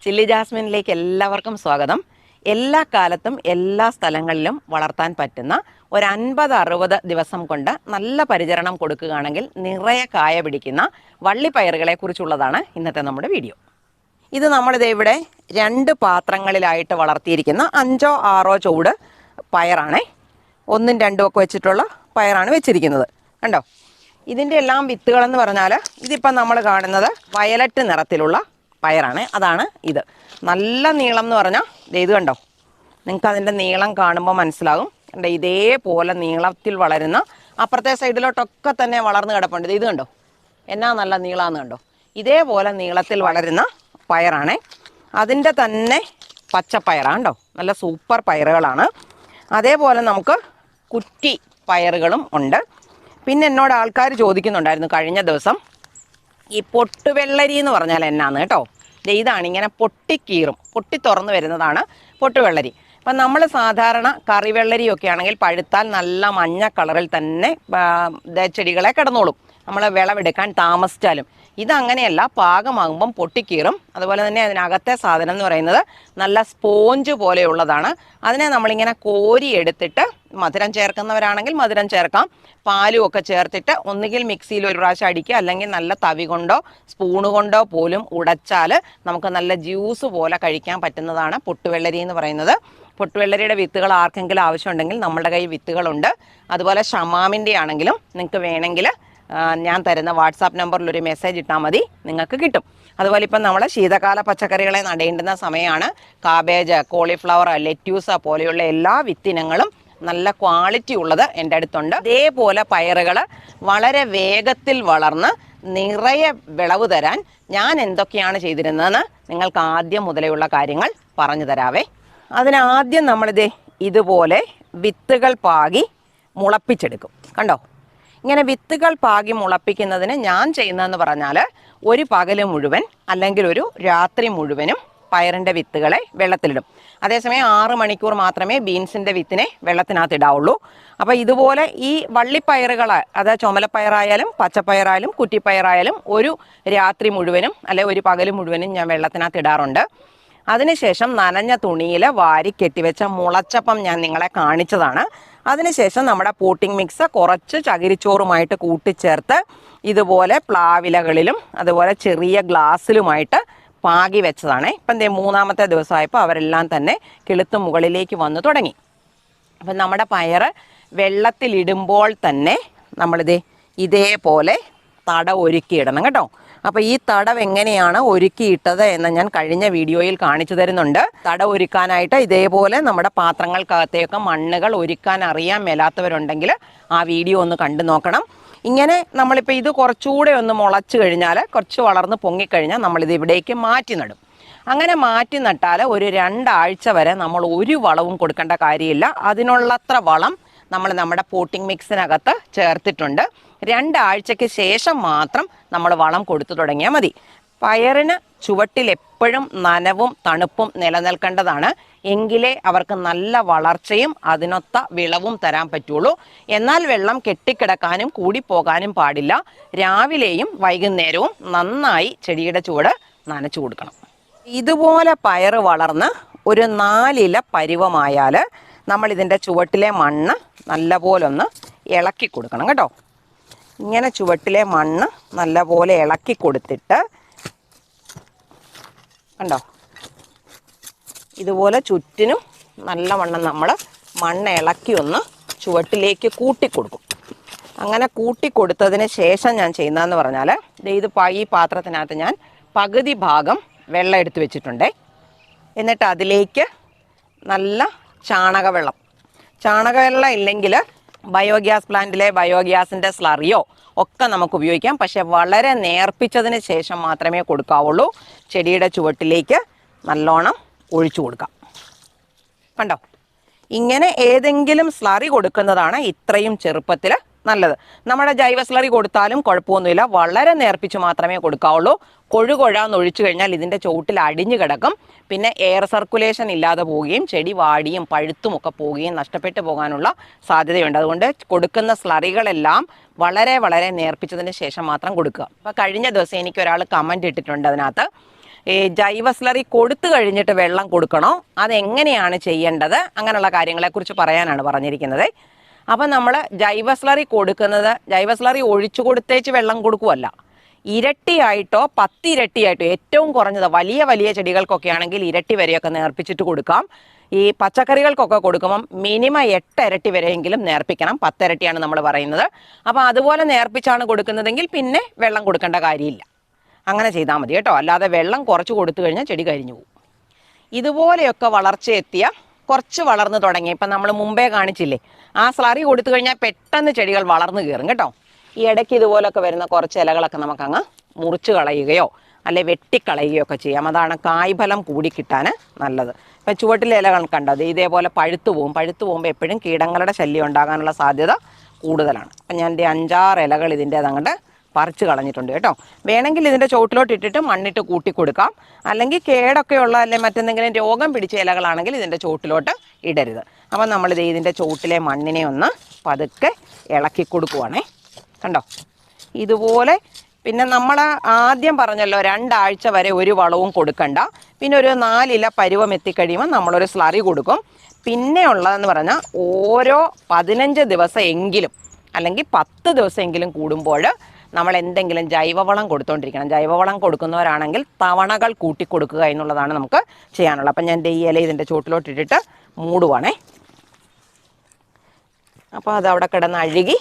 Chilli ജാസ്മിനിലേക്ക് എല്ലാവർക്കും സ്വാഗതം. എല്ലാ കാലത്തും എല്ലാ സ്ഥലങ്ങളിലും വളർത്താൻ പറ്റുന്ന ഒരു 50-60 ദിവസം കൊണ്ട് നല്ല പരിചരണം കൊടുക്കുകയാണെങ്കിൽ നിറയെ കായ പിടിക്കുന്ന വള്ളിപ്പയറുകളെ കുറിച്ചുള്ളതാണ് ഇന്നത്തെ നമ്മുടെ വീഡിയോ. ഇത് നമ്മളിത് ഇവിടെ 2 പാത്രങ്ങളിലായിട്ട് വളർത്തിയിരിക്കുന്ന 5-6 ചൂട് പയറാണേ. 1ഉം 2ഉം ഒക്കെ വെച്ചിട്ടുള്ള പയറാണ് വെച്ചിരിക്കുന്നത്. കണ്ടോ, ഇതിൻ്റെ എല്ലാം വിത്തുകളെന്ന് പറഞ്ഞാൽ ഇതിപ്പം നമ്മൾ കാണുന്നത് വയലറ്റ് നിറത്തിലുള്ള പയറാണ്. അതാണ് ഇത്. നല്ല നീളം എന്ന് പറഞ്ഞാൽ ഇത് കണ്ടോ, നിങ്ങൾക്ക് അതിൻ്റെ നീളം കാണുമ്പോൾ മനസ്സിലാകും. കണ്ടോ, ഇതേപോലെ നീളത്തിൽ വളരുന്ന അപ്പുറത്തെ സൈഡിലോട്ടൊക്കെ തന്നെ വളർന്ന് കിടപ്പുണ്ട്. ഇത് കണ്ടോ, എന്നാ നല്ല നീളാന്ന് കണ്ടോ. ഇതേപോലെ നീളത്തിൽ വളരുന്ന പയറാണ്. അതിൻ്റെ തന്നെ പച്ചപ്പയറാണ് കേട്ടോ. നല്ല സൂപ്പർ പയറുകളാണ്. അതേപോലെ നമുക്ക് കുറ്റി പയറുകളും ഉണ്ട്. പിന്നെ എന്നോട് ആൾക്കാർ ചോദിക്കുന്നുണ്ടായിരുന്നു കഴിഞ്ഞ ദിവസം, ഈ പൊട്ടുവെള്ളരി എന്ന് പറഞ്ഞാൽ എന്നാന്ന് കേട്ടോ. ഇതാണ് ഇങ്ങനെ പൊട്ടിക്കീറും, പൊട്ടി തുറന്നു വരുന്നതാണ് പൊട്ടുവെള്ളരി. അപ്പം നമ്മൾ സാധാരണ കറിവെള്ളരിയൊക്കെ ആണെങ്കിൽ പഴുത്താൽ നല്ല മഞ്ഞ കളറിൽ തന്നെ ചെടികളെ കിടന്നോളും, നമ്മൾ വിളവെടുക്കാൻ താമസിച്ചാലും. ഇതങ്ങനെയല്ല, പാകമാകുമ്പം പൊട്ടിക്കീറും. അതുപോലെ തന്നെ അതിനകത്തെ സാധനം എന്ന് പറയുന്നത് നല്ല സ്പോഞ്ച് പോലെയുള്ളതാണ്. അതിനെ നമ്മളിങ്ങനെ കോരി എടുത്തിട്ട് മധുരം ചേർക്കുന്നവരാണെങ്കിൽ മധുരം ചേർക്കാം, പാലും ഒക്കെ ചേർത്തിട്ട് ഒന്നുകിൽ മിക്സിയിൽ ഒരു പ്രാവശ്യം അടിക്കുക, അല്ലെങ്കിൽ നല്ല തവി കൊണ്ടോ സ്പൂണ് കൊണ്ടോ പോലും ഉടച്ചാൽ നമുക്ക് നല്ല ജ്യൂസ് പോലെ കഴിക്കാൻ പറ്റുന്നതാണ് പൊട്ടുവെള്ളരി എന്ന് പറയുന്നത്. പൊട്ടുവെള്ളരിയുടെ വിത്തുകൾ ആർക്കെങ്കിലും ആവശ്യമുണ്ടെങ്കിൽ നമ്മുടെ കയ്യിൽ വിത്തുകളുണ്ട്. അതുപോലെ ഷമാമിൻ്റെ ആണെങ്കിലും നിങ്ങൾക്ക് വേണമെങ്കിൽ ഞാൻ തരുന്ന വാട്സാപ്പ് നമ്പറിൽ ഒരു മെസ്സേജ് ഇട്ടാൽ മതി, നിങ്ങൾക്ക് കിട്ടും. അതുപോലെ ഇപ്പം നമ്മൾ ശീതകാല പച്ചക്കറികളെ നടേണ്ടുന്ന സമയമാണ്. കാബേജ്, കോളിഫ്ലവർ, ലെറ്റ്യൂസ് പോലെയുള്ള എല്ലാ വിത്തിനങ്ങളും നല്ല ക്വാളിറ്റി ഉള്ളത് എൻ്റെ അടുത്തുണ്ട്. ഇതേപോലെ പയറുകൾ വളരെ വേഗത്തിൽ വളർന്ന് നിറയെ വിളവ് തരാൻ ഞാൻ എന്തൊക്കെയാണ് ചെയ്തിരുന്നതെന്ന് നിങ്ങൾക്ക് ആദ്യം മുതലെയുള്ള കാര്യങ്ങൾ പറഞ്ഞു തരാവേ. അതിനാദ്യം നമ്മളിത് ഇതുപോലെ വിത്തുകൾ പാകി മുളപ്പിച്ചെടുക്കും. കണ്ടോ, ഇങ്ങനെ വിത്തുകൾ പാകി മുളപ്പിക്കുന്നതിന് ഞാൻ ചെയ്യുന്നതെന്ന് പറഞ്ഞാൽ ഒരു പകൽ മുഴുവൻ അല്ലെങ്കിൽ ഒരു രാത്രി മുഴുവനും പയറിൻ്റെ വിത്തുകളെ വെള്ളത്തിലിടും. അതേസമയം 6 മണിക്കൂർ മാത്രമേ ബീൻസിൻ്റെ വിത്തിനെ വെള്ളത്തിനകത്ത് ഇടാവുള്ളൂ. അപ്പോൾ ഇതുപോലെ ഈ വള്ളിപ്പയറുകൾ, അതായത് ചുമലപ്പയറായാലും പച്ചപ്പയറായാലും കുറ്റിപ്പയറായാലും ഒരു രാത്രി മുഴുവനും അല്ലെ ഒരു പകൽ മുഴുവനും ഞാൻ വെള്ളത്തിനകത്ത് ഇടാറുണ്ട്. അതിനുശേഷം നനഞ്ഞ തുണിയിൽ വാരി കെട്ടിവെച്ച മുളച്ചപ്പം ഞാൻ നിങ്ങളെ കാണിച്ചതാണ്. അതിനുശേഷം നമ്മുടെ പോട്ടിംഗ് മിക്സ് കുറച്ച് ചകിരിച്ചോറുമായിട്ട് കൂട്ടിച്ചേർത്ത് ഇതുപോലെ പ്ലാവിലകളിലും അതുപോലെ ചെറിയ ഗ്ലാസ്സിലുമായിട്ട് പാകി വെച്ചതാണ്. ഇപ്പം 3ാമത്തെ ദിവസമായപ്പോൾ അവരെല്ലാം തന്നെ കിളുത്ത് മുകളിലേക്ക് വന്നു തുടങ്ങി. അപ്പം നമ്മുടെ പയർ വെള്ളത്തിലിടുമ്പോൾ തന്നെ നമ്മളിത് ഇതേപോലെ തട ഒരുക്കിയിടണം കേട്ടോ. അപ്പോൾ ഈ തടവ് എങ്ങനെയാണ് ഒരുക്കിയിട്ടത് എന്ന് ഞാൻ കഴിഞ്ഞ വീഡിയോയിൽ കാണിച്ചു തരുന്നുണ്ട്. തട ഒരുക്കാനായിട്ട് ഇതേപോലെ നമ്മുടെ പാത്രങ്ങൾക്കകത്തേക്ക് മണ്ണുകൾ ഒരുക്കാൻ അറിയാൻ മേലാത്തവരുണ്ടെങ്കിൽ ആ വീഡിയോ ഒന്ന് കണ്ടു നോക്കണം. ഇങ്ങനെ നമ്മളിപ്പോൾ ഇത് കുറച്ചുകൂടെ ഒന്ന് മുളച്ച് കഴിഞ്ഞാൽ, കുറച്ച് വളർന്ന് പൊങ്ങിക്കഴിഞ്ഞാൽ നമ്മളിത് ഇവിടേക്ക് മാറ്റി നടും. അങ്ങനെ മാറ്റി നട്ടാൽ ഒരു 2 ആഴ്ച വരെ നമ്മൾ ഒരു വളവും കൊടുക്കേണ്ട കാര്യമില്ല. അതിനുള്ളത്ര വളം നമ്മൾ നമ്മുടെ പോട്ടിംഗ് മിക്സിനകത്ത് ചേർത്തിട്ടുണ്ട്. 2 ആഴ്ചയ്ക്ക് ശേഷം മാത്രം നമ്മൾ വളം കൊടുത്തു തുടങ്ങിയാൽ മതി. പയറിന് ചുവട്ടിൽ എപ്പോഴും നനവും തണുപ്പും നിലനിൽക്കേണ്ടതാണ്. എങ്കിലേ അവർക്ക് നല്ല വളർച്ചയും അതിനൊത്ത വിളവും തരാൻ പറ്റുള്ളൂ. എന്നാൽ വെള്ളം കെട്ടിക്കിടക്കാനും കൂടിപ്പോകാനും പാടില്ല. രാവിലെയും വൈകുന്നേരവും നന്നായി ചെടിയുടെ ചുവട് നനച്ചു കൊടുക്കണം. ഇതുപോലെ പയറ് വളർന്ന് ഒരു 4 ഇല പരുവമായാൽ നമ്മളിതിൻ്റെ ചുവട്ടിലെ മണ്ണ് നല്ലപോലെ ഒന്ന് ഇളക്കി കൊടുക്കണം കേട്ടോ. ഇങ്ങനെ ചുവട്ടിലെ മണ്ണ് നല്ലപോലെ ഇളക്കി കൊടുത്തിട്ട് കണ്ടോ, ഇതുപോലെ ചുറ്റിനും നല്ലവണ്ണം നമ്മൾ മണ്ണ് ഇളക്കി ഒന്ന് ചുവട്ടിലേക്ക് കൂട്ടിക്കൊടുക്കും. അങ്ങനെ കൂട്ടിക്കൊടുത്തതിന് ശേഷം ഞാൻ ചെയ്യുന്നതെന്ന് പറഞ്ഞാൽ ഇത് ഈ പാത്രത്തിനകത്ത് ഞാൻ പകുതി ഭാഗം വെള്ളം എടുത്ത് വെച്ചിട്ടുണ്ടേ. എന്നിട്ട് അതിലേക്ക് നല്ല ചാണകവെള്ളം ഇല്ലെങ്കിൽ ബയോഗ്യാസ് പ്ലാന്റിലെ ബയോഗ്യാസിൻ്റെ സ്ലറിയോ ഒക്കെ നമുക്ക് ഉപയോഗിക്കാം. പക്ഷെ വളരെ നേർപ്പിച്ചതിന് ശേഷം മാത്രമേ കൊടുക്കാവുള്ളൂ. ചെടിയുടെ ചുവട്ടിലേക്ക് നല്ലോണം ഒഴിച്ചു കൊടുക്കാം. കണ്ടോ, ഇങ്ങനെ ഏതെങ്കിലും സ്ലറി കൊടുക്കുന്നതാണ് ഇത്രയും ചെറുപ്പത്തിൽ നല്ലത്. നമ്മുടെ ജൈവ സ്ലറി കൊടുത്താലും കുഴപ്പമൊന്നുമില്ല. വളരെ നേർപ്പിച്ച് മാത്രമേ കൊടുക്കാവുള്ളൂ. കൊഴുകൊഴാന്ന് ഒഴിച്ചു കഴിഞ്ഞാൽ ഇതിൻ്റെ ചുവട്ടിൽ അടിഞ്ഞു കിടക്കും. പിന്നെ എയർ സർക്കുലേഷൻ ഇല്ലാതെ പോവുകയും ചെടി വാടിയും പഴുത്തുമൊക്കെ പോവുകയും നഷ്ടപ്പെട്ടു പോകാനുള്ള സാധ്യതയുണ്ട്. അതുകൊണ്ട് കൊടുക്കുന്ന സ്ലറികളെല്ലാം വളരെ വളരെ നേർപ്പിച്ചതിന് ശേഷം മാത്രം കൊടുക്കുക. അപ്പോൾ കഴിഞ്ഞ ദിവസം എനിക്കൊരാൾ കമൻറ്റ് ഇട്ടിട്ടുണ്ട് അതിനകത്ത്, ഈ ജൈവ സ്ലറി കൊടുത്തു കഴിഞ്ഞിട്ട് വെള്ളം കൊടുക്കണോ, അതെങ്ങനെയാണ് ചെയ്യേണ്ടത്, അങ്ങനെയുള്ള കാര്യങ്ങളെക്കുറിച്ച് പറയാനാണ് പറഞ്ഞിരിക്കുന്നത്. അപ്പം നമ്മൾ ജൈവ സ്ലറി കൊടുക്കുന്നത്, ജൈവ സ്ലറി ഒഴിച്ചു കൊടുത്തേച്ച് വെള്ളം കൊടുക്കുമല്ല, ഇരട്ടിയായിട്ടോ 10 ഇരട്ടിയായിട്ടോ, ഏറ്റവും കുറഞ്ഞത് വലിയ വലിയ ചെടികൾക്കൊക്കെ ആണെങ്കിൽ ഇരട്ടി വരെയൊക്കെ നേർപ്പിച്ചിട്ട് കൊടുക്കാം. ഈ പച്ചക്കറികൾക്കൊക്കെ കൊടുക്കുമ്പം മിനിമം 8 ഇരട്ടി വരെയെങ്കിലും നേർപ്പിക്കണം. 10 ഇരട്ടിയാണ് നമ്മൾ പറയുന്നത്. അപ്പോൾ അതുപോലെ നേർപ്പിച്ചാണ് കൊടുക്കുന്നതെങ്കിൽ പിന്നെ വെള്ളം കൊടുക്കേണ്ട കാര്യമില്ല. അങ്ങനെ ചെയ്താൽ മതി കേട്ടോ. അല്ലാതെ വെള്ളം കുറച്ച് കൊടുത്തു കഴിഞ്ഞാൽ ചെടി കരിഞ്ഞു പോകും. ഇതുപോലെയൊക്കെ വളർച്ചയെത്തിയ, കുറച്ച് വളർന്നു തുടങ്ങി, ഇപ്പം നമ്മൾ മുമ്പേ കാണിച്ചില്ലേ, ആ സ്ലറി കൊടുത്തു കഴിഞ്ഞാൽ പെട്ടെന്ന് ചെടികൾ വളർന്നു കയറും കേട്ടോ. ഈ ഇടയ്ക്ക് ഇതുപോലൊക്കെ വരുന്ന കുറച്ച് ഇലകളൊക്കെ നമുക്കങ്ങ് മുറിച്ച് കളയുകയോ അല്ലെ വെട്ടിക്കളയുകയോ ഒക്കെ ചെയ്യാം. അതാണ് കായ്ഫലം കൂടി കിട്ടാൻ നല്ലത്. ഇപ്പം ചുവട്ടിലെ ഇലകൾ കണ്ടത് ഇതേപോലെ പഴുത്തു പോകും. പഴുത്തു പോകുമ്പോൾ എപ്പോഴും കീടങ്ങളുടെ ശല്യം ഉണ്ടാകാനുള്ള സാധ്യത കൂടുതലാണ്. അപ്പം ഞാൻ എൻ്റെ 5-6 ഇലകൾ ഇതിൻ്റെ അതങ്ങോട്ട് പറിച്ച് കളഞ്ഞിട്ടുണ്ട് കേട്ടോ. വേണമെങ്കിൽ ഇതിൻ്റെ ചുവട്ടിലോട്ട് ഇട്ടിട്ട് മണ്ണിട്ട് കൂട്ടി കൊടുക്കാം. അല്ലെങ്കിൽ കേടൊക്കെയുള്ള അല്ലെങ്കിൽ മറ്റെന്തെങ്കിലും രോഗം പിടിച്ച ഇലകളാണെങ്കിൽ ഇതിൻ്റെ ചുവട്ടിലോട്ട് ഇടരുത്. അപ്പം നമ്മളിത് ഇതിൻ്റെ ചുവട്ടിലെ മണ്ണിനെ ഒന്ന് പതുക്കെ ഇളക്കി കൊടുക്കുവാണേ. കണ്ടോ ഇതുപോലെ. പിന്നെ നമ്മൾ ആദ്യം പറഞ്ഞല്ലോ 2 ആഴ്ച വരെ ഒരു വളവും കൊടുക്കണ്ട. പിന്നെ ഒരു 4 ഇല പരുവം എത്തിക്കഴിയുമ്പോൾ നമ്മളൊരു സ്ലറി കൊടുക്കും. പിന്നെ ഉള്ളതെന്ന് പറഞ്ഞാൽ ഓരോ 15 ദിവസം എങ്കിലും അല്ലെങ്കിൽ 10 ദിവസമെങ്കിലും കൂടുമ്പോൾ നമ്മൾ എന്തെങ്കിലും ജൈവവളം കൊടുത്തുകൊണ്ടിരിക്കണം. ജൈവവളം കൊടുക്കുന്നവരാണെങ്കിൽ തവണകൾ കൂട്ടിക്കൊടുക്കുക എന്നുള്ളതാണ് നമുക്ക് ചെയ്യാനുള്ളത്. അപ്പം ഞാൻ ഈ ഇല ഇതിൻ്റെ ചുവട്ടിലോട്ട് ഇട്ടിട്ട് മൂടുവാണേ. അപ്പോൾ അതവിടെ കിടന്ന് അഴുകി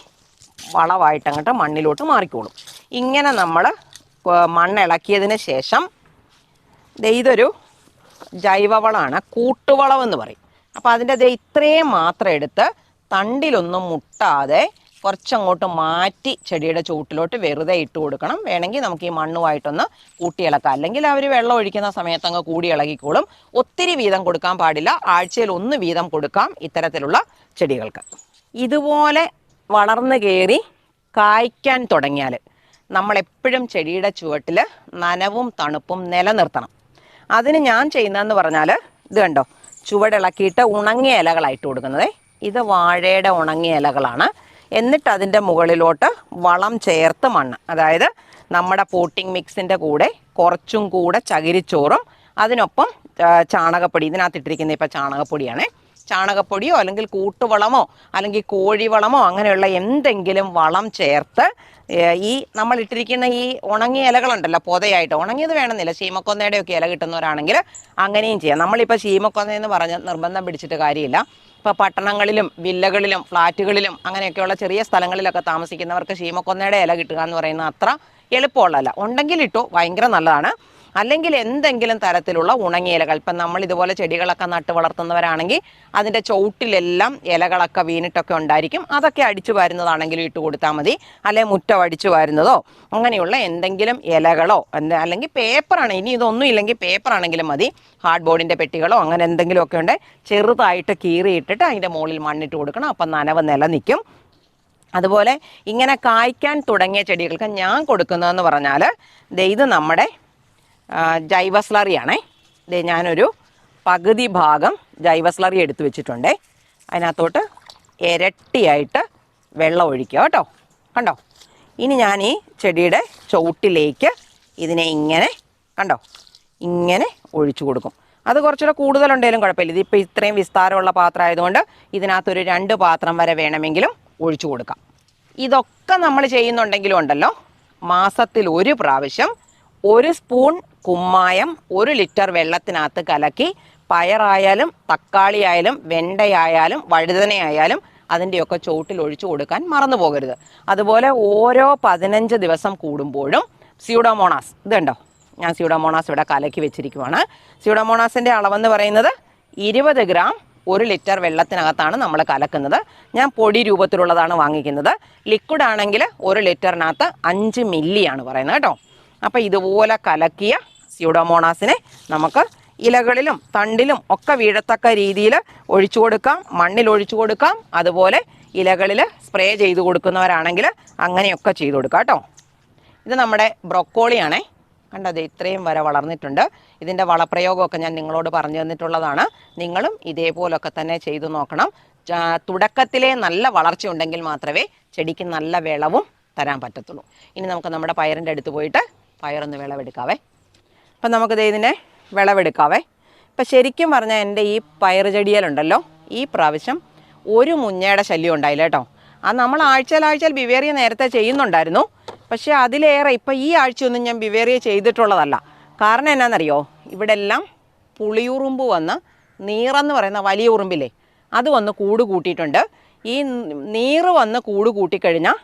വളമായിട്ട് അങ്ങോട്ട് മണ്ണിലോട്ട് മാറിക്കോളും. ഇങ്ങനെ നമ്മൾ മണ്ണിളക്കിയതിന് ശേഷം ഇതൊരു ജൈവവളമാണ്, കൂട്ടുവളം എന്ന് പറയും. അപ്പോൾ അതിൻ്റെ ഇത്രയും മാത്രം എടുത്ത് തണ്ടിലൊന്നും മുട്ടാതെ കുറച്ചങ്ങോട്ട് മാറ്റി ചെടിയുടെ ചുവട്ടിലോട്ട് വെറുതെ ഇട്ട് കൊടുക്കണം. വേണമെങ്കിൽ നമുക്ക് ഈ മണ്ണുമായിട്ടൊന്ന് കൂട്ടിയിളക്കാം. അല്ലെങ്കിൽ അവർ വെള്ളം ഒഴിക്കുന്ന സമയത്ത് അങ്ങ് കൂടി ഇളകിക്കോളും. ഒത്തിരി വീതം കൊടുക്കാൻ പാടില്ല. ആഴ്ചയിൽ 1 വീതം കൊടുക്കാം ഇത്തരത്തിലുള്ള ചെടികൾക്ക്. ഇതുപോലെ വളർന്നു കയറി കായ്ക്കാൻ തുടങ്ങിയാൽ നമ്മളെപ്പോഴും ചെടിയുടെ ചുവട്ടിൽ നനവും തണുപ്പും നിലനിർത്തണം. അതിന് ഞാൻ ചെയ്യുന്നതെന്ന് പറഞ്ഞാൽ ഇത് കണ്ടോ, ചുവടിളക്കിയിട്ട് ഉണങ്ങിയ ഇലകളായിട്ട് കൊടുക്കുന്നത്. ഇത് വാഴയുടെ ഉണങ്ങിയ ഇലകളാണ്. എന്നിട്ട് അതിൻ്റെ മുകളിലോട്ട് വളം ചേർത്ത് മണ്ണ്, അതായത് നമ്മുടെ പോട്ടിംഗ് മിക്സിൻ്റെ കൂടെ കുറച്ചും കൂടെ ചകിരിച്ചോറും അതിനൊപ്പം ചാണകപ്പൊടി, ഇതിനകത്തിട്ടിരിക്കുന്ന ഇപ്പോൾ ചാണകപ്പൊടിയാണ്. ചാണകപ്പൊടിയോ അല്ലെങ്കിൽ കൂട്ടുവളമോ അല്ലെങ്കിൽ കോഴിവളമോ അങ്ങനെയുള്ള എന്തെങ്കിലും വളം ചേർത്ത് ഈ നമ്മൾ ഇട്ടിരിക്കുന്ന ഈ ഉണങ്ങിയ ഇലകളുണ്ടല്ലോ, പൊതയായിട്ട് ഉണങ്ങിയത് വേണമെന്നില്ല, ശീമക്കൊന്നയുടെ ഒക്കെ ഇല കിട്ടുന്നവരാണെങ്കിൽ അങ്ങനെയും ചെയ്യാം. നമ്മളിപ്പോൾ ശീമക്കൊന്നയെന്ന് പറഞ്ഞ് നിർബന്ധം പിടിച്ചിട്ട് കാര്യമില്ല. ഇപ്പോൾ പട്ടണങ്ങളിലും വില്ലകളിലും ഫ്ലാറ്റുകളിലും അങ്ങനെയൊക്കെയുള്ള ചെറിയ സ്ഥലങ്ങളിലൊക്കെ താമസിക്കുന്നവർക്ക് ശീമക്കൊന്നയുടെ ഇല കിട്ടുക എന്ന് പറയുന്നത് അത്ര എളുപ്പമുള്ളതല്ല. ഉണ്ടെങ്കിൽ ഇട്ടു, ഭയങ്കര നല്ലതാണ്. അല്ലെങ്കിൽ എന്തെങ്കിലും തരത്തിലുള്ള ഉണങ്ങിയ ഇലകൾ, ഇപ്പം നമ്മൾ ഇതുപോലെ ചെടികളൊക്കെ നട്ട് വളർത്തുന്നവരാണെങ്കിൽ അതിൻ്റെ ചുവട്ടിലെല്ലാം ഇലകളൊക്കെ വീണിട്ടൊക്കെ ഉണ്ടായിരിക്കും. അതൊക്കെ അടിച്ചു വാരുന്നതാണെങ്കിലും ഇട്ട് കൊടുത്താൽ മതി. അല്ലെങ്കിൽ മുറ്റം അടിച്ചു വാരുന്നതോ അങ്ങനെയുള്ള എന്തെങ്കിലും ഇലകളോ അല്ലെങ്കിൽ പേപ്പറാണ്, ഇനി ഇതൊന്നും ഇല്ലെങ്കിൽ പേപ്പറാണെങ്കിലും മതി, ഹാർഡ് ബോർഡിൻ്റെ പെട്ടികളോ അങ്ങനെ എന്തെങ്കിലുമൊക്കെ ഉണ്ട്, ചെറുതായിട്ട് കീറിയിട്ടിട്ട് അതിൻ്റെ മുകളിൽ മണ്ണിട്ട് കൊടുക്കണം. അപ്പം നനവ് നിലനിൽക്കും. അതുപോലെ ഇങ്ങനെ കായ്ക്കാൻ തുടങ്ങിയ ചെടികൾക്ക് ഞാൻ കൊടുക്കുന്നതെന്ന് പറഞ്ഞാൽ ഇത് നമ്മുടെ ജൈവ സ്ലറിയാണേ. ഞാനൊരു പകുതി ഭാഗം ജൈവ സ്ലറി എടുത്തു വെച്ചിട്ടുണ്ട്. അതിനകത്തോട്ട് ഇരട്ടിയായിട്ട് വെള്ളം ഒഴിക്കുക കേട്ടോ. കണ്ടോ, ഇനി ഞാൻ ഈ ചെടിയുടെ ചുവട്ടിലേക്ക് ഇതിനെ ഇങ്ങനെ കണ്ടോ ഇങ്ങനെ ഒഴിച്ചു കൊടുക്കും. അത് കുറച്ചുകൂടെ കൂടുതലുണ്ടെങ്കിലും കുഴപ്പമില്ല. ഇതിപ്പോൾ ഇത്രയും വിസ്താരമുള്ള പാത്രം ആയതുകൊണ്ട് ഇതിനകത്തൊരു 2 പാത്രം വരെ വേണമെങ്കിലും ഒഴിച്ചു കൊടുക്കാം. ഇതൊക്കെ നമ്മൾ ചെയ്യുന്നുണ്ടെങ്കിലും ഉണ്ടല്ലോ, മാസത്തിൽ 1 പ്രാവശ്യം 1 സ്പൂൺ കുമ്മായം 1 ലിറ്റർ വെള്ളത്തിനകത്ത് കലക്കി പയറായാലും തക്കാളി ആയാലും വെണ്ടയായാലും വഴുതനയായാലും അതിൻ്റെയൊക്കെ ചുവട്ടിൽ ഒഴിച്ചു കൊടുക്കാൻ മറന്നു പോകരുത്. അതുപോലെ ഓരോ 15 ദിവസം കൂടുമ്പോഴും സ്യൂഡോമോണാസ്, ഇത് കണ്ടോ ഞാൻ സ്യൂഡോമോണാസ് ഇവിടെ കലക്കി വെച്ചിരിക്കുവാണ്. സ്യൂഡോമോണാസിൻ്റെ അളവെന്ന് പറയുന്നത് 20 ഗ്രാം 1 ലിറ്റർ വെള്ളത്തിനകത്താണ് നമ്മൾ കലക്കുന്നത്. ഞാൻ പൊടി രൂപത്തിലുള്ളതാണ് വാങ്ങിക്കുന്നത്. ലിക്വിഡ് ആണെങ്കിൽ 1 ലിറ്ററിനകത്ത് 5 മില്ലിയാണ് പറയുന്നത് കേട്ടോ. അപ്പോൾ ഇതുപോലെ കലക്കിയ സ്യൂഡോമോണാസിനെ നമുക്ക് ഇലകളിലും തണ്ടിലും ഒക്കെ വീഴത്തക്ക രീതിയിൽ ഒഴിച്ചു കൊടുക്കാം, മണ്ണിൽ ഒഴിച്ചു കൊടുക്കാം. അതുപോലെ ഇലകളിൽ സ്പ്രേ ചെയ്ത് കൊടുക്കുന്നവരാണെങ്കിൽ അങ്ങനെയൊക്കെ ചെയ്ത് കൊടുക്കാം കേട്ടോ. ഇത് നമ്മുടെ ബ്രൊക്കോളിയാണേ. കണ്ടത് ഇത്രയും വരെ വളർന്നിട്ടുണ്ട്. ഇതിൻ്റെ വളപ്രയോഗമൊക്കെ ഞാൻ നിങ്ങളോട് പറഞ്ഞു തന്നിട്ടുള്ളതാണ്. നിങ്ങളും ഇതേപോലൊക്കെ തന്നെ ചെയ്തു നോക്കണം. തുടക്കത്തിലെ നല്ല വളർച്ച ഉണ്ടെങ്കിൽ മാത്രമേ ചെടിക്ക് നല്ല വിളവും തരാൻ പറ്റത്തുള്ളൂ. ഇനി നമുക്ക് നമ്മുടെ പയറിൻ്റെ അടുത്ത് പോയിട്ട് പയറൊന്ന് വിളവെടുക്കാവേ. അപ്പം നമുക്കിത് ഇതിനെ വിളവെടുക്കാവേ. ഇപ്പം ശരിക്കും പറഞ്ഞാൽ എൻ്റെ ഈ പയർ ചെടിയിലുണ്ടല്ലോ ഈ പ്രാവശ്യം ഒരു മുഞ്ഞയുടെ ശല്യം ഉണ്ടായില്ല കേട്ടോ. അത് നമ്മൾ ആഴ്ചയിൽ ബിവേറിയ നേരത്തെ ചെയ്യുന്നുണ്ടായിരുന്നു. പക്ഷേ അതിലേറെ ഇപ്പം ഈ ആഴ്ചയൊന്നും ഞാൻ ബിവേറിയ ചെയ്തിട്ടുള്ളതല്ല. കാരണം എന്നാണെന്നറിയോ, ഇവിടെ എല്ലാം പുളിയുറുമ്പ് വന്ന് നീറെന്ന് പറയുന്ന വലിയ ഉറുമ്പില്ലേ അത് വന്ന് കൂട് കൂട്ടിയിട്ടുണ്ട്. ഈ നീറ് വന്ന് കൂട് കൂട്ടിക്കഴിഞ്ഞാൽ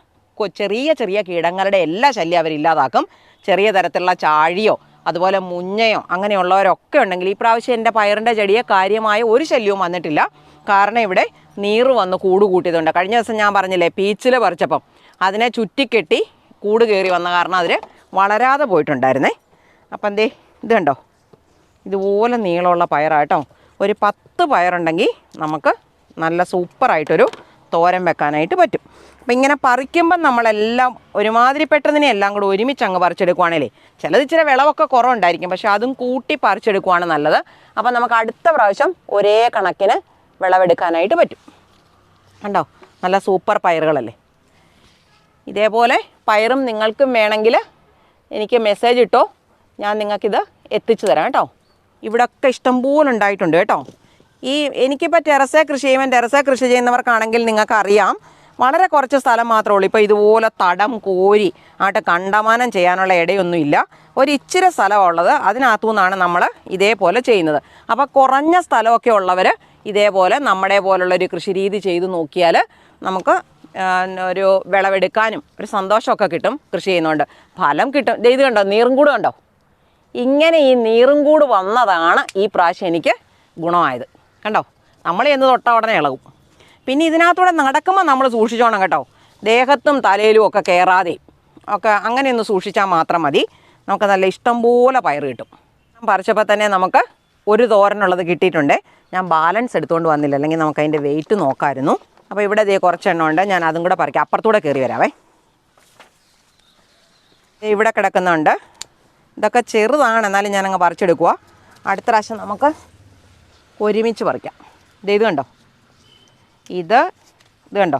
ചെറിയ ചെറിയ കീടങ്ങളുടെ എല്ലാ ശല്യം അവരില്ലാതാക്കും. ചെറിയ തരത്തിലുള്ള ചാഴിയോ അതുപോലെ മുഞ്ഞയോ അങ്ങനെയുള്ളവരൊക്കെ ഉണ്ടെങ്കിൽ ഈ പ്രാവശ്യം എൻ്റെ പയറിൻ്റെ ചെടിയെ കാര്യമായ ഒരു ശല്യവും വന്നിട്ടില്ല. കാരണം ഇവിടെ നീറ് വന്ന് കൂട് കൂട്ടിയതുണ്ട്. കഴിഞ്ഞ ദിവസം ഞാൻ പറഞ്ഞില്ലേ പീച്ചിൽ പറിച്ചപ്പം അതിനെ ചുറ്റിക്കെട്ടി കൂട് കയറി വന്ന കാരണം അതിൽ വളരാതെ പോയിട്ടുണ്ടായിരുന്നേ. അപ്പം എന്തേ ഇത് കണ്ടോ, ഇതുപോലെ നീളമുള്ള പയറാട്ടോ. ഒരു 10 പയറുണ്ടെങ്കിൽ നമുക്ക് നല്ല സൂപ്പറായിട്ടൊരു തോരൻ വെക്കാനായിട്ട് പറ്റും. അപ്പം ഇങ്ങനെ പറിക്കുമ്പം നമ്മളെല്ലാം ഒരുമാതിരിപ്പെട്ടതിനെ എല്ലാം കൂടെ ഒരുമിച്ച് അങ്ങ് പറിച്ചെടുക്കുവാണേലേ ചിലത് ഇച്ചിരി വിളവൊക്കെ കുറവുണ്ടായിരിക്കും, പക്ഷെ അതും കൂട്ടി പറിച്ചെടുക്കുവാണ് നല്ലത്. അപ്പം നമുക്ക് അടുത്ത പ്രാവശ്യം ഒരേ കണക്കിന് വിളവെടുക്കാനായിട്ട് പറ്റും. കണ്ടോ, നല്ല സൂപ്പർ പയറുകളല്ലേ. ഇതേപോലെ പയറും നിങ്ങൾക്കും വേണമെങ്കിൽ എനിക്ക് മെസ്സേജ് ഇട്ടോ, ഞാൻ നിങ്ങൾക്കിത് എത്തിച്ചു തരാം കേട്ടോ. ഇവിടെയൊക്കെ ഇഷ്ടംപോലെ ഉണ്ടായിട്ടുണ്ട് കേട്ടോ. എനിക്കിപ്പോൾ ടെറസേ കൃഷി ചെയ്യുമ്പോൾ ടെറസേ കൃഷി ചെയ്യുന്നവർക്കാണെങ്കിൽ നിങ്ങൾക്കറിയാം വളരെ കുറച്ച് സ്ഥലം മാത്രമേ ഉള്ളൂ. ഇപ്പോൾ ഇതുപോലെ തടം കോരി ആയിട്ട് കണ്ടമാനം ചെയ്യാനുള്ള ഇടയൊന്നുമില്ല. ഒരു ഇച്ചിരി സ്ഥലമുള്ളത്, അതിനകത്തു നിന്നാണ് നമ്മൾ ഇതേപോലെ ചെയ്യുന്നത്. അപ്പോൾ കുറഞ്ഞ സ്ഥലമൊക്കെ ഉള്ളവർ ഇതേപോലെ നമ്മുടെ പോലുള്ളൊരു കൃഷി രീതി ചെയ്ത് നോക്കിയാൽ നമുക്ക് ഒരു വിളവെടുക്കാനും ഒരു സന്തോഷമൊക്കെ കിട്ടും. കൃഷി ചെയ്യുന്നതുകൊണ്ട് ഫലം കിട്ടും. ഇത് കണ്ടോ, നീറും കൂട് കണ്ടോ, ഇങ്ങനെ ഈ നീറും കൂട് വന്നതാണ് ഈ പ്രാവശ്യം എനിക്ക് ഗുണമായത്. കണ്ടോ, നമ്മൾ എന്ന് തൊട്ട ഉടനെ ഇളകും. പിന്നെ ഇതിനകത്തൂടെ നടക്കുമ്പോൾ നമ്മൾ സൂക്ഷിച്ചോണം കേട്ടോ, ദേഹത്തും തലയിലും ഒക്കെ കയറാതെ ഒക്കെ അങ്ങനെയൊന്ന് സൂക്ഷിച്ചാൽ മാത്രം മതി. നമുക്ക് നല്ല ഇഷ്ടം പോലെ പയർ കിട്ടും. പറിച്ചപ്പോൾ തന്നെ നമുക്ക് ഒരു തോരനുള്ളത് കിട്ടിയിട്ടുണ്ട്. ഞാൻ ബാലൻസ് എടുത്തുകൊണ്ട് വന്നില്ല, അല്ലെങ്കിൽ നമുക്ക് അതിൻ്റെ വെയിറ്റ് നോക്കാമായിരുന്നു. അപ്പോൾ ഇവിടെ ഇതേ കുറച്ചെണ്ണം ഉണ്ട്, ഞാൻ അതും കൂടെ പറിക്കാം. അപ്പുറത്തൂടെ കയറി വരാവേ. ഇവിടെ കിടക്കുന്നുണ്ട്. ഇതൊക്കെ ചെറുതാണ്, എന്നാലും ഞാനങ്ങ് പറിച്ചെടുക്കുക. അടുത്ത പ്രാവശ്യം നമുക്ക് ഒരുമിച്ച് പറിക്കാം. ഇത് കണ്ടോ, ഇത് കണ്ടോ,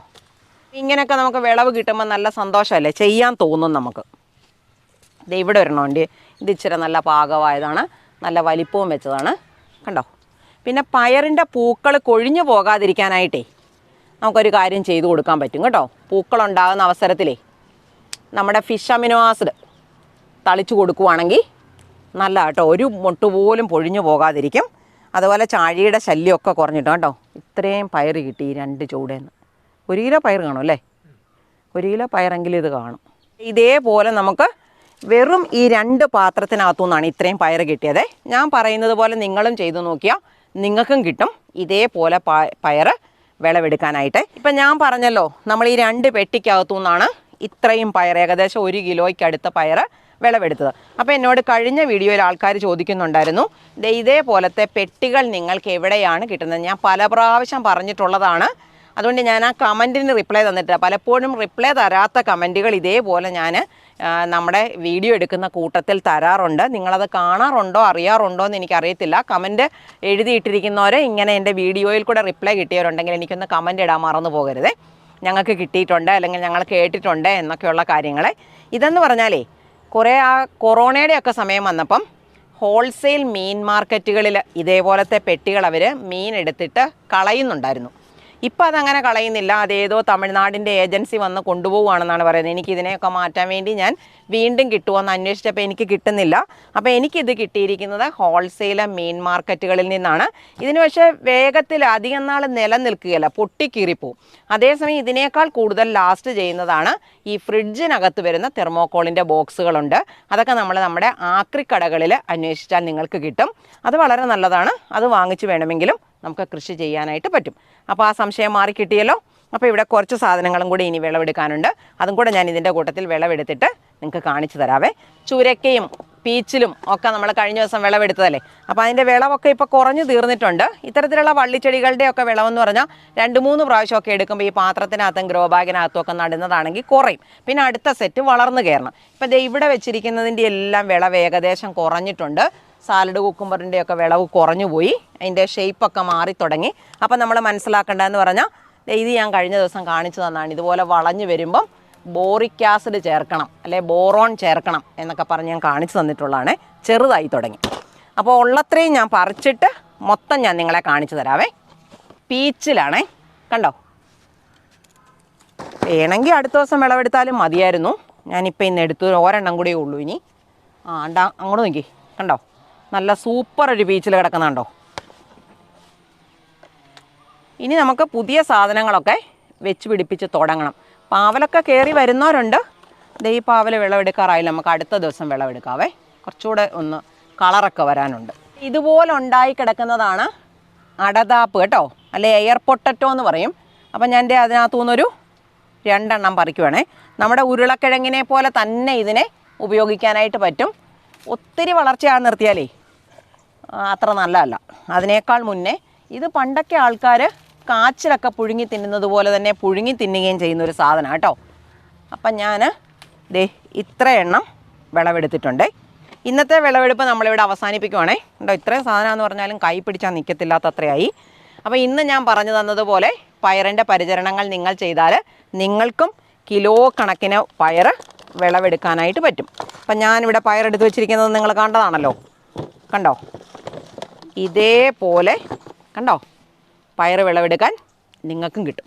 ഇങ്ങനെയൊക്കെ നമുക്ക് വിളവ് കിട്ടുമ്പോൾ നല്ല സന്തോഷമല്ലേ, ചെയ്യാൻ തോന്നും നമുക്ക്. ഇവിടെ വരണോണ്ട് ഇത് ഇച്ചിരി നല്ല പാകമായതാണ്, നല്ല വലിപ്പവും വെച്ചതാണ് കണ്ടോ. പിന്നെ പയറിൻ്റെ പൂക്കൾ കൊഴിഞ്ഞു പോകാതിരിക്കാനായിട്ടേ നമുക്കൊരു കാര്യം ചെയ്തു കൊടുക്കാൻ പറ്റും കേട്ടോ. പൂക്കളുണ്ടാകുന്ന അവസരത്തിലേ നമ്മുടെ ഫിഷ് അമിനോ ആസിഡ് തളിച്ചു കൊടുക്കുവാണെങ്കിൽ നല്ല കേട്ടോ, ഒരു മൊട്ട് പോലും പൊഴിഞ്ഞു പോകാതിരിക്കും. അതുപോലെ ചാഴിയുടെ ശല്യമൊക്കെ കുറഞ്ഞിട്ടോ കേട്ടോ. ഇത്രയും പയർ കിട്ടി 2 ചൂടേന്ന്. 1 കിലോ പയർ കാണും അല്ലേ, 1 കിലോ പയറെങ്കിലും ഇത് കാണും. ഇതേപോലെ നമുക്ക് വെറും ഈ 2 പാത്രത്തിനകത്തു നിന്നാണ് ഇത്രയും പയർ കിട്ടിയത്. ഞാൻ പറയുന്നത് പോലെ നിങ്ങളും ചെയ്തു നോക്കിയാൽ നിങ്ങൾക്കും കിട്ടും ഇതേപോലെ പയർ വിളവെടുക്കാനായിട്ട്. ഇപ്പം ഞാൻ പറഞ്ഞല്ലോ, നമ്മൾ ഈ 2 പെട്ടിക്കകത്തു നിന്നാണ് ഇത്രയും പയർ, ഏകദേശം 1 കിലോയ്ക്കടുത്ത പയർ വിളവെടുത്തത്. അപ്പോൾ എന്നോട് കഴിഞ്ഞ വീഡിയോയിൽ ആൾക്കാർ ചോദിക്കുന്നുണ്ടായിരുന്നു, ഇതേപോലത്തെ പെട്ടികൾ നിങ്ങൾക്ക് എവിടെയാണ് കിട്ടുന്നത്. ഞാൻ പല പ്രാവശ്യം പറഞ്ഞിട്ടുള്ളതാണ്. അതുകൊണ്ട് ഞാൻ ആ കമൻറ്റിന് റിപ്ലൈ തന്നിട്ടില്ല. പലപ്പോഴും റിപ്ലൈ തരാത്ത കമൻറ്റുകൾ ഇതേപോലെ ഞാൻ നമ്മുടെ വീഡിയോ എടുക്കുന്ന കൂട്ടത്തിൽ തരാറുണ്ട്. നിങ്ങളത് കാണാറുണ്ടോ അറിയാറുണ്ടോ എന്ന് എനിക്കറിയത്തില്ല. കമൻറ്റ് എഴുതിയിട്ടിരിക്കുന്നവർ ഇങ്ങനെ എൻ്റെ വീഡിയോയിൽ കൂടെ റിപ്ലൈ കിട്ടിയവരുണ്ടെങ്കിൽ എനിക്കൊന്ന് കമൻറ്റ് ഇടാൻ മറന്നു പോകരുതേ. ഞങ്ങൾക്ക് കിട്ടിയിട്ടുണ്ട് അല്ലെങ്കിൽ ഞങ്ങൾ കേട്ടിട്ടുണ്ട് എന്നൊക്കെയുള്ള കാര്യങ്ങൾ. ഇതെന്ന് പറഞ്ഞാലേ കുറേ ആ കൊറോണയുടെയൊക്കെ സമയം വന്നപ്പം ഹോൾസെയിൽ മീൻ മാർക്കറ്റുകളിൽ ഇതേപോലത്തെ പെട്ടികൾ അവർ മീൻ എടുത്തിട്ട് കളയുന്നുണ്ടായിരുന്നു. ഇപ്പോൾ അതങ്ങനെ കളയുന്നില്ല. അതേതോ തമിഴ്നാടിൻ്റെ ഏജൻസി വന്ന് കൊണ്ടുപോവുകയാണെന്നാണ് പറയുന്നത്. എനിക്കിതിനെയൊക്കെ മാറ്റാൻ വേണ്ടി ഞാൻ വീണ്ടും കിട്ടുമോയെന്ന് അന്വേഷിച്ചപ്പോൾ എനിക്ക് കിട്ടുന്നില്ല. അപ്പോൾ എനിക്കിത് കിട്ടിയിരിക്കുന്നത് ഹോൾസെയിൽ മീൻ മാർക്കറ്റുകളിൽ നിന്നാണ്. ഇതിന് പക്ഷേ വേഗത്തിൽ അധികം നാൾ നിലനിൽക്കുകയില്ല, പൊട്ടിക്കീറിപ്പോവും. അതേസമയം ഇതിനേക്കാൾ കൂടുതൽ ലാസ്റ്റ് ചെയ്യുന്നതാണ് ഈ ഫ്രിഡ്ജിനകത്ത് വരുന്ന തെർമോക്കോളിൻ്റെ ബോക്സുകളുണ്ട്. അതൊക്കെ നമ്മുടെ ആക്രിക്കടകളിൽ അന്വേഷിച്ചാൽ നിങ്ങൾക്ക് കിട്ടും. അത് വളരെ നല്ലതാണ്. അത് വാങ്ങിച്ച് വേണമെങ്കിലും നമുക്ക് കൃഷി ചെയ്യാനായിട്ട് പറ്റും. അപ്പോൾ ആ സംശയം മാറി കിട്ടിയല്ലോ. അപ്പോൾ ഇവിടെ കുറച്ച് സാധനങ്ങളും കൂടി ഇനി വിളവെടുക്കാനുണ്ട്. അതും കൂടെ ഞാൻ ഇതിൻ്റെ കൂട്ടത്തിൽ വിളവെടുത്തിട്ട് നിങ്ങൾക്ക് കാണിച്ചു തരാവേ. ചുരക്കയും പീച്ചിലും ഒക്കെ നമ്മൾ കഴിഞ്ഞ ദിവസം വിളവെടുത്തതല്ലേ. അപ്പോൾ അതിൻ്റെ വിളവൊക്കെ ഇപ്പോൾ കുറഞ്ഞു തീർന്നിട്ടുണ്ട്. ഇത്തരത്തിലുള്ള വള്ളിച്ചെടികളുടെയൊക്കെ വിളവെന്ന് പറഞ്ഞാൽ 2-3 പ്രാവശ്യമൊക്കെ എടുക്കുമ്പോൾ ഈ പാത്രത്തിനകത്തും ഗ്രോ ബാഗിനകത്തും ഒക്കെ നടുന്നതാണെങ്കിൽ കുറയും. പിന്നെ അടുത്ത സെറ്റ് വളർന്നു കയറണം. ഇപ്പം ദേ ഇവിടെ വെച്ചിരിക്കുന്നതിൻ്റെ എല്ലാം വിളവ് ഏകദേശം കുറഞ്ഞിട്ടുണ്ട്. സാലഡ് കുക്കുംബറിൻ്റെയൊക്കെ വിളവ് കുറഞ്ഞു പോയി, അതിൻ്റെ ഷേപ്പൊക്കെ മാറി തുടങ്ങി. അപ്പം നമ്മൾ മനസ്സിലാക്കേണ്ടതെന്ന് പറഞ്ഞാൽ ഇത് ഞാൻ കഴിഞ്ഞ ദിവസം കാണിച്ചു തന്നാണ്. ഇതുപോലെ വളഞ്ഞു വരുമ്പം ബോറിക് ആസിഡ് ചേർക്കണം, അല്ലെ ബോറോൺ ചേർക്കണം എന്നൊക്കെ പറഞ്ഞ് ഞാൻ കാണിച്ചു തന്നിട്ടുള്ളതാണ്. ചെറുതായി തുടങ്ങി. അപ്പോൾ ഉള്ളത്രയും ഞാൻ പറിച്ചിട്ട് മൊത്തം ഞാൻ നിങ്ങളെ കാണിച്ചു തരാവേ. പീച്ചിലാണേ, കണ്ടോ? വേണമെങ്കിൽ അടുത്ത ദിവസം വിളവെടുത്താലും മതിയായിരുന്നു. ഞാനിപ്പോൾ ഇന്ന് എടുത്തു, ഒരെണ്ണം കൂടിയേ ഉള്ളൂ ഇനി. അങ്ങോട്ട് നോക്കി, കണ്ടോ? നല്ല സൂപ്പർ ഒരു പീച്ചിൽ കിടക്കുന്നുണ്ടോ? ഇനി നമുക്ക് പുതിയ സാധനങ്ങളൊക്കെ വെച്ച് പിടിപ്പിച്ച് തുടങ്ങണം. പാവലൊക്കെ കയറി വരുന്നവരുണ്ട്. ഈ പാവൽ വിളവെടുക്കാറായില്ല, നമുക്ക് അടുത്ത ദിവസം വിളവെടുക്കാവേ. കുറച്ചുകൂടെ ഒന്ന് കളറൊക്കെ വരാനുണ്ട്. ഇതുപോലെ ഉണ്ടായി കിടക്കുന്നതാണ് അടതാപ്പ് കേട്ടോ, അല്ലെ എയർ പൊട്ടറ്റോ എന്ന് പറയും. അപ്പം ഞാൻ അതിനകത്തു നിന്നൊരു 2 എണ്ണം പറിക്കുവാണേ. നമ്മുടെ ഉരുളക്കിഴങ്ങിനെ പോലെ തന്നെ ഇതിനെ ഉപയോഗിക്കാനായിട്ട് പറ്റും. ഒത്തിരി വളർച്ചയാ നിർത്തിയാലേ അത്ര നല്ലതല്ല. അതിനേക്കാൾ മുന്നേ ഇത് പണ്ടൊക്കെ ആൾക്കാർ കാച്ചിലൊക്കെ പുഴുങ്ങി തിന്നുന്നത് പോലെ തന്നെ പുഴുങ്ങി തിന്നുകയും ചെയ്യുന്നൊരു സാധനം കേട്ടോ. അപ്പം ഞാൻ ഇത്ര എണ്ണം വിളവെടുത്തിട്ടുണ്ട്. ഇന്നത്തെ വിളവെടുപ്പ് നമ്മളിവിടെ അവസാനിപ്പിക്കുവാണേ. ഉണ്ടോ, ഇത്രയും സാധനമെന്ന് പറഞ്ഞാലും കൈ പിടിച്ചാൽ നിൽക്കത്തില്ലാത്ത അത്രയായി. അപ്പോൾ ഇന്ന് ഞാൻ പറഞ്ഞു തന്നതുപോലെ പയറിൻ്റെ പരിചരണങ്ങൾ നിങ്ങൾ ചെയ്താൽ നിങ്ങൾക്കും കിലോ കണക്കിന് പയർ വിളവെടുക്കാനായിട്ട് പറ്റും. അപ്പം ഞാനിവിടെ പയറെടുത്ത് വെച്ചിരിക്കുന്നത് നിങ്ങൾ കണ്ടതാണല്ലോ, കണ്ടോ? ഇതേപോലെ കണ്ടോ പയർ വിളവെടുക്കാൻ നിങ്ങൾക്കും കിട്ടും.